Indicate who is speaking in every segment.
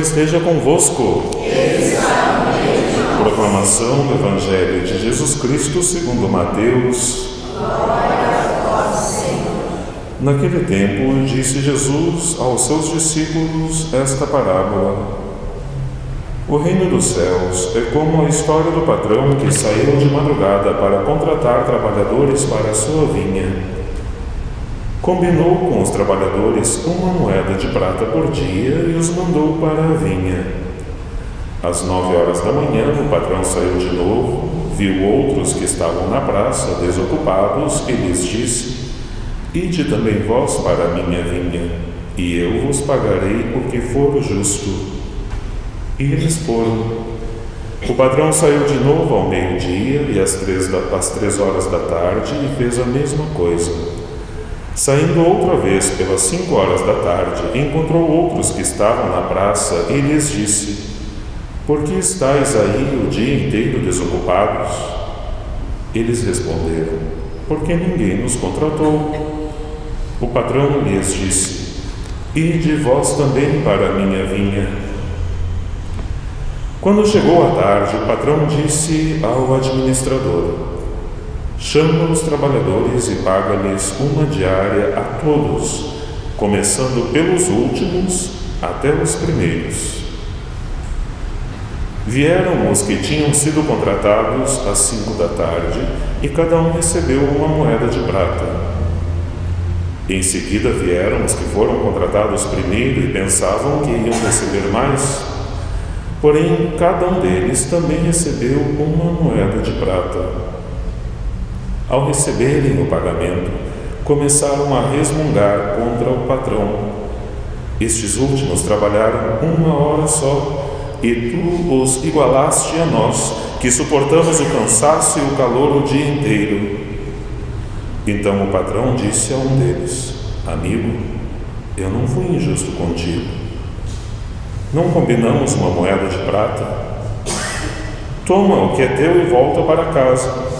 Speaker 1: esteja convosco. Proclamação do Evangelho de Jesus Cristo segundo Mateus. Naquele tempo, disse Jesus aos seus discípulos esta parábola: O reino dos céus é como a história do patrão que saiu de madrugada para contratar trabalhadores para a sua vinha. Combinou com os trabalhadores uma moeda de prata por dia e os mandou para a vinha. Às 9 horas da manhã, o patrão saiu de novo, viu outros que estavam na praça, desocupados, e lhes disse: Ide também vós para a minha vinha, e eu vos pagarei o que for justo. E eles foram. O patrão saiu de novo ao meio-dia e às 3 horas da tarde e fez a mesma coisa. Saindo outra vez pelas 5 horas da tarde, encontrou outros que estavam na praça e lhes disse: Por que estáis aí o dia inteiro desocupados? Eles responderam: Porque ninguém nos contratou. O patrão lhes disse: Ide vós também para a minha vinha. Quando chegou a tarde, o patrão disse ao administrador: Chama os trabalhadores e paga-lhes uma diária a todos, começando pelos últimos até os primeiros. Vieram os que tinham sido contratados às 5 da tarde e cada um recebeu uma moeda de prata. Em seguida vieram os que foram contratados primeiro e pensavam que iam receber mais. Porém, cada um deles também recebeu uma moeda de prata. Ao receberem o pagamento, começaram a resmungar contra o patrão. Estes últimos trabalharam 1 hora só, e tu os igualaste a nós, que suportamos o cansaço e o calor o dia inteiro. Então o patrão disse a um deles: Amigo, eu não fui injusto contigo. Não combinamos uma moeda de prata? Toma o que é teu e volta para casa.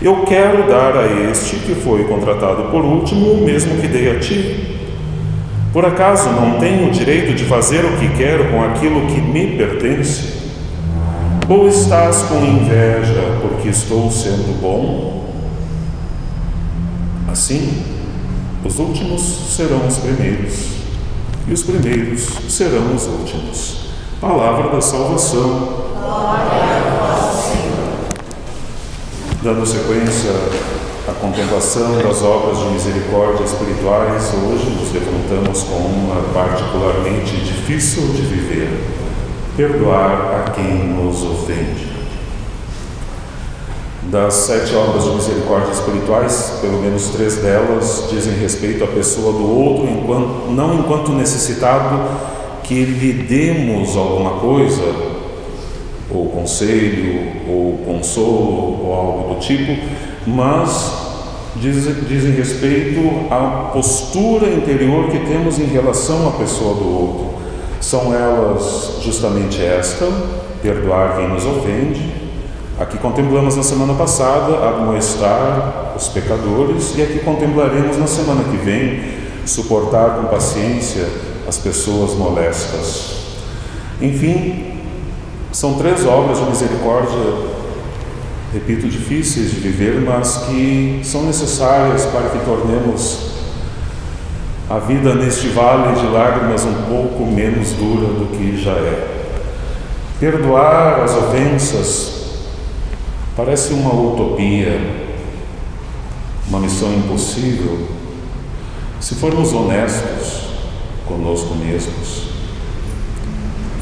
Speaker 1: Eu quero dar a este que foi contratado por último o mesmo que dei a ti. Por acaso não tenho o direito de fazer o que quero com aquilo que me pertence? Ou estás com inveja porque estou sendo bom? Assim, os últimos serão os primeiros, e os primeiros serão os últimos. Palavra da salvação. Dando sequência à contemplação das obras de misericórdia espirituais, hoje nos defrontamos com uma particularmente difícil de viver: perdoar a quem nos ofende. Das 7 obras de misericórdia espirituais, pelo menos 3 delas dizem respeito à pessoa do outro, não enquanto necessitado que lhe demos alguma coisa, ou conselho, ou consolo, ou algo do tipo, mas dizem respeito à postura interior que temos em relação à pessoa do outro. São elas justamente esta: perdoar quem nos ofende. Aqui contemplamos na semana passada admoestar os pecadores, e aqui contemplaremos na semana que vem suportar com paciência as pessoas molestas. Enfim, são 3 obras de misericórdia, repito, difíceis de viver, mas que são necessárias para que tornemos a vida neste vale de lágrimas um pouco menos dura do que já é. Perdoar as ofensas parece uma utopia, uma missão impossível, se formos honestos conosco mesmos,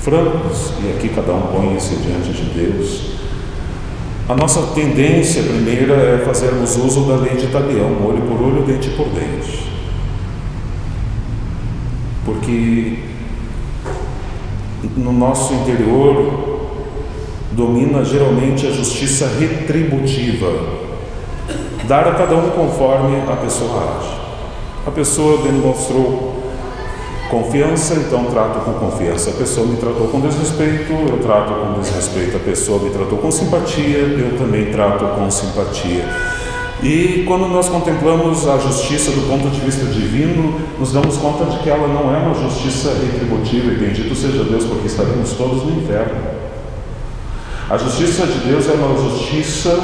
Speaker 1: francos, e aqui cada um põe-se diante de Deus. A nossa tendência primeira é fazermos uso da lei de Talião: olho por olho, dente por dente. Porque no nosso interior domina geralmente a justiça retributiva: dar a cada um conforme a pessoa age. A pessoa demonstrou confiança, então trato com confiança. A pessoa me tratou com desrespeito, eu trato com desrespeito. A pessoa me tratou com simpatia, eu também trato com simpatia. E quando nós contemplamos a justiça do ponto de vista divino, nos damos conta de que ela não é uma justiça retributiva, e bendito seja Deus, porque estaremos todos no inferno. A justiça de Deus é uma justiça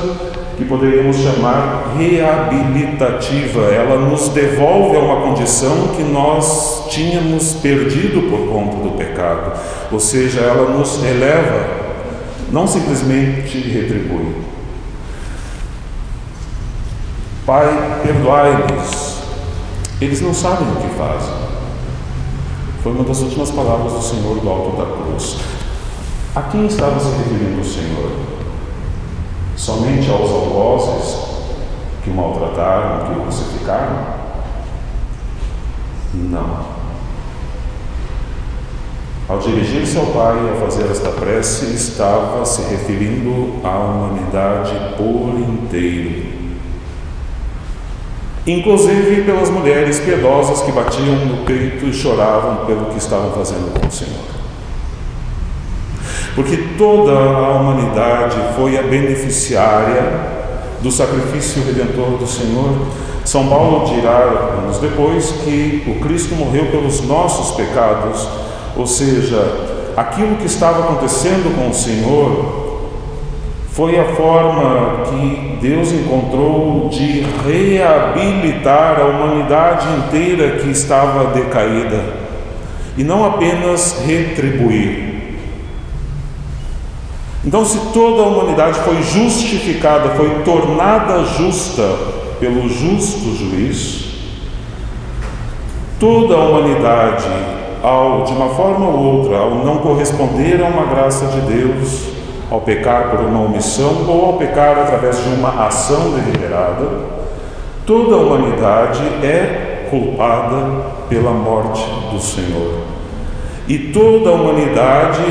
Speaker 1: que poderíamos chamar reabilitativa. Ela nos devolve a uma condição que nós tínhamos perdido por conta do pecado. Ou seja, ela nos eleva, não simplesmente retribui. Pai, perdoai-lhes, eles não sabem o que fazem. Foi uma das últimas palavras do Senhor do alto da cruz. A quem estava se referindo o Senhor? Somente aos algozes que o maltrataram, que o crucificaram? Não. Ao dirigir-se ao Pai e a fazer esta prece, estava se referindo à humanidade por inteiro. Inclusive pelas mulheres piedosas que batiam no peito e choravam pelo que estavam fazendo com o Senhor. Porque toda a humanidade foi a beneficiária do sacrifício redentor do Senhor. São Paulo dirá, anos depois, que o Cristo morreu pelos nossos pecados, ou seja, aquilo que estava acontecendo com o Senhor foi a forma que Deus encontrou de reabilitar a humanidade inteira que estava decaída, e não apenas retribuir. Então, se toda a humanidade foi justificada, foi tornada justa pelo justo juiz, toda a humanidade, de uma forma ou outra, ao não corresponder a uma graça de Deus, ao pecar por uma omissão ou ao pecar através de uma ação deliberada, toda a humanidade é culpada pela morte do Senhor. E toda a humanidade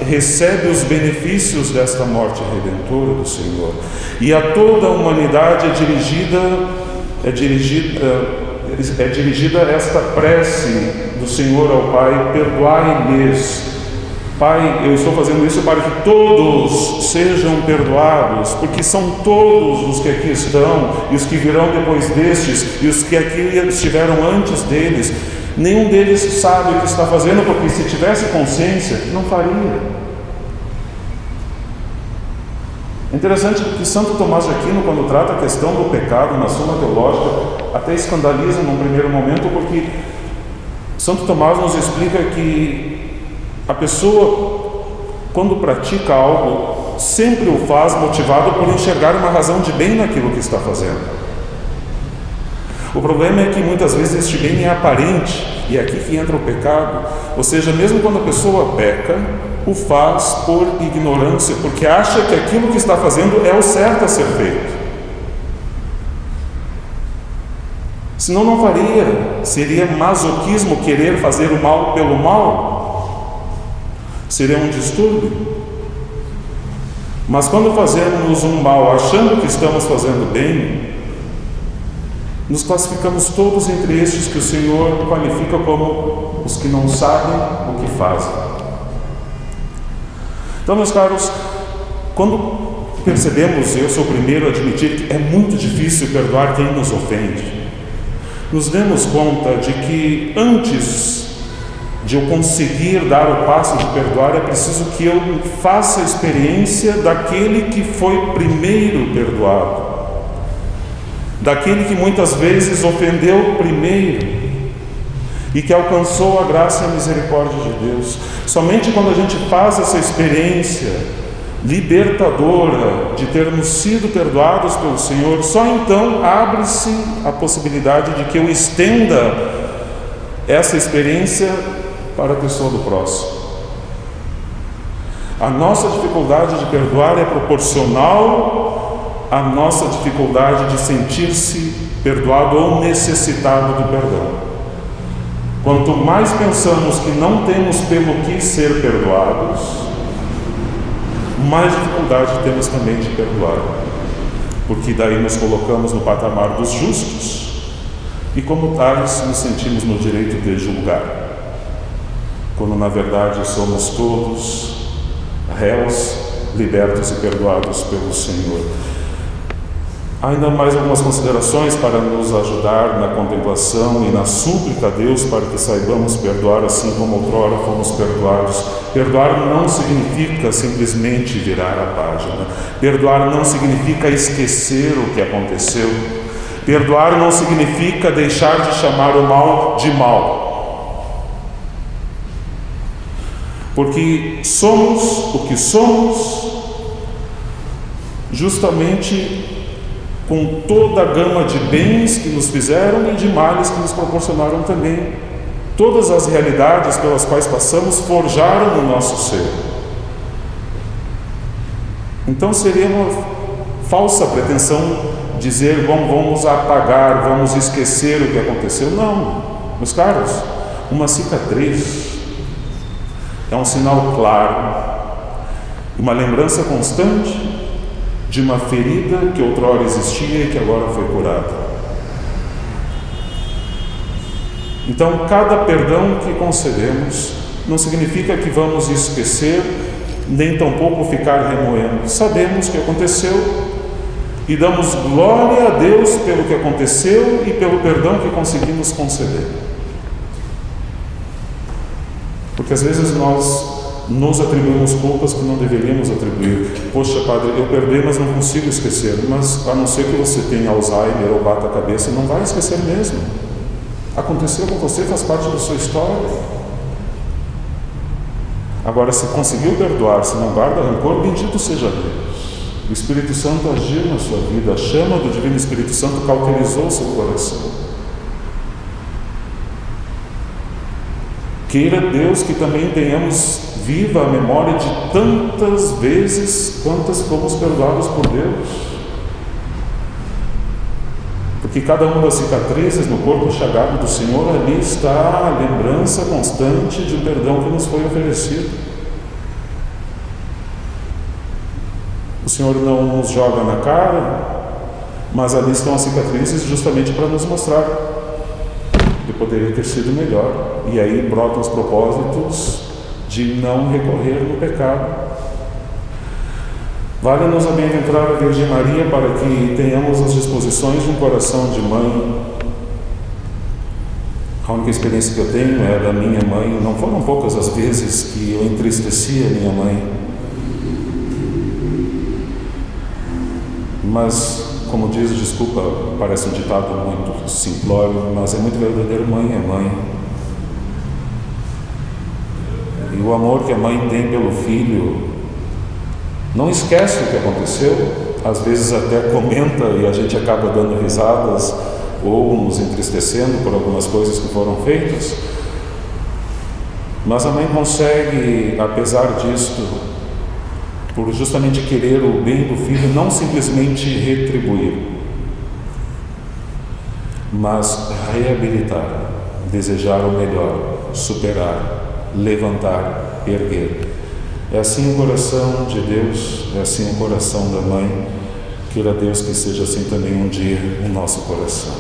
Speaker 1: recebe os benefícios desta morte redentora do Senhor. E a toda a humanidade é dirigida esta prece do Senhor ao Pai: perdoai-lhes. Pai, eu estou fazendo isso para que todos sejam perdoados, porque são todos os que aqui estão, e os que virão depois destes, e os que aqui estiveram antes deles. Nenhum deles sabe o que está fazendo, porque se tivesse consciência, não faria. É interessante que Santo Tomás de Aquino, quando trata a questão do pecado na Suma Teológica, até escandaliza num primeiro momento, porque Santo Tomás nos explica que a pessoa, quando pratica algo, sempre o faz motivado por enxergar uma razão de bem naquilo que está fazendo. O problema é que muitas vezes este bem é aparente, e é aqui que entra o pecado. Ou seja, mesmo quando a pessoa peca, o faz por ignorância, porque acha que aquilo que está fazendo é o certo a ser feito. Senão não faria. Seria masoquismo querer fazer o mal pelo mal. Seria um distúrbio. Mas quando fazemos um mal achando que estamos fazendo bem, nos classificamos todos entre estes que o Senhor qualifica como os que não sabem o que fazem. Então, meus caros, quando percebemos, eu sou o primeiro a admitir que é muito difícil perdoar quem nos ofende, nos demos conta de que antes de eu conseguir dar o passo de perdoar, é preciso que eu faça a experiência daquele que foi primeiro perdoado, daquele que muitas vezes ofendeu primeiro e que alcançou a graça e a misericórdia de Deus. Somente quando a gente faz essa experiência libertadora de termos sido perdoados pelo Senhor, só então abre-se a possibilidade de que eu estenda essa experiência para a pessoa do próximo. A nossa dificuldade de perdoar é proporcional à nossa dificuldade de sentir-se perdoado ou necessitado do perdão. Quanto mais pensamos que não temos pelo que ser perdoados, mais dificuldade temos também de perdoar, porque daí nos colocamos no patamar dos justos e, como tais, nos sentimos no direito de julgar, quando na verdade somos todos réus, libertos e perdoados pelo Senhor. Ainda mais algumas considerações para nos ajudar na contemplação e na súplica a Deus para que saibamos perdoar assim como outrora fomos perdoados. Perdoar não significa simplesmente virar a página. Perdoar não significa esquecer o que aconteceu. Perdoar não significa deixar de chamar o mal de mal. Porque somos o que somos justamente com toda a gama de bens que nos fizeram e de males que nos proporcionaram também. Todas as realidades pelas quais passamos forjaram o nosso ser. Então seria uma falsa pretensão dizer, bom, vamos apagar, vamos esquecer o que aconteceu. Não, meus caros, uma cicatriz é um sinal claro, uma lembrança constante de uma ferida que outrora existia e que agora foi curada. Então, cada perdão que concedemos não significa que vamos esquecer, nem tampouco ficar remoendo. Sabemos o que aconteceu e damos glória a Deus pelo que aconteceu e pelo perdão que conseguimos conceder. Porque às vezes nós nos atribuímos culpas que não deveríamos atribuir. Poxa, padre, eu perdoei, mas não consigo esquecer. Mas a não ser que você tenha Alzheimer ou bata a cabeça, não vai esquecer mesmo. Aconteceu com você, faz parte da sua história. Agora, se conseguiu perdoar, se não guarda rancor, bendito seja Deus. O Espírito Santo agiu na sua vida, a chama do Divino Espírito Santo cauterizou o seu coração. Queira Deus que também tenhamos viva a memória de tantas vezes quantas fomos perdoados por Deus. Porque cada uma das cicatrizes no corpo chagado do Senhor, ali está a lembrança constante de um perdão que nos foi oferecido. O Senhor não nos joga na cara, mas ali estão as cicatrizes justamente para nos mostrar que poderia ter sido melhor. E aí brotam os propósitos de não recorrer no pecado. Vale-nos a bem-aventurada Virgem Maria para que tenhamos as disposições de um coração de mãe. A única experiência que eu tenho é da minha mãe. Não foram poucas as vezes que eu entristeci a minha mãe. Mas, como diz, desculpa, parece um ditado muito simplório, mas é muito verdadeiro, mãe é mãe. E o amor que a mãe tem pelo filho não esquece o que aconteceu, às vezes até comenta e a gente acaba dando risadas ou nos entristecendo por algumas coisas que foram feitas, mas a mãe consegue, apesar disto, por justamente querer o bem do filho, não simplesmente retribuir, mas reabilitar, desejar o melhor, superar, levantar, erguer. É assim o coração de Deus, é assim o coração da mãe. Queira Deus que seja assim também um dia o nosso coração.